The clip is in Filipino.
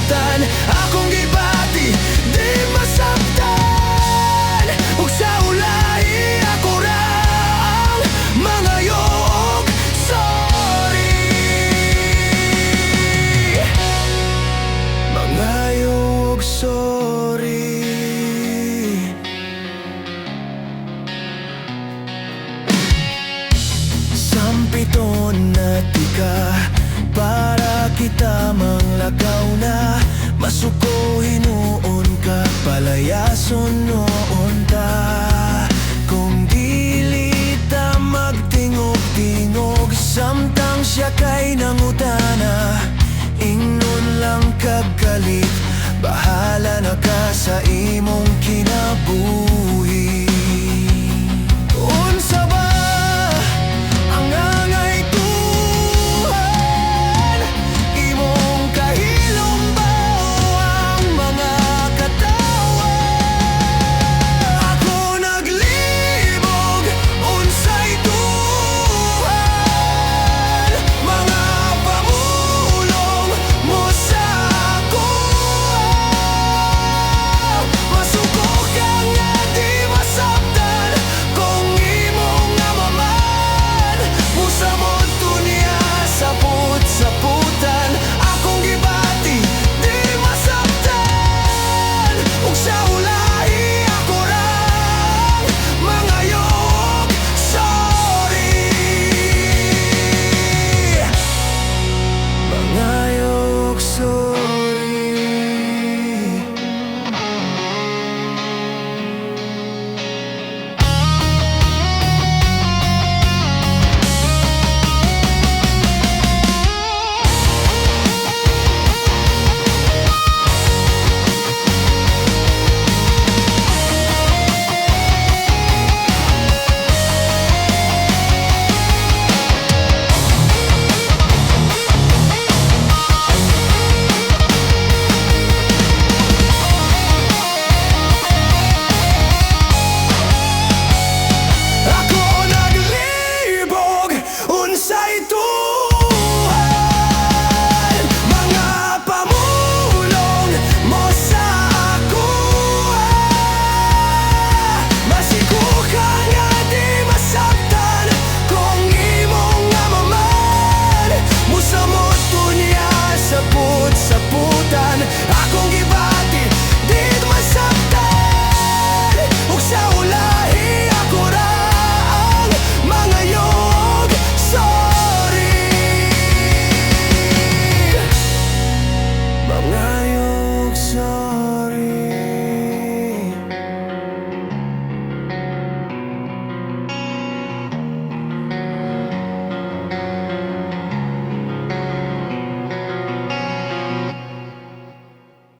kalibutan. Akong gibati, di masabtan. Ug sa ulahi ako ra ang mangayo og sorry. Mangayo og sorry. Sampiton na tika para kita manglakaw na. Masuko hinuon ka, palayason noon ta. Kung dili ta magtingog-tingog, samtang siya kay nangutana. Ingnon lang kagalit, bahala na ka sa imong kinabuhi.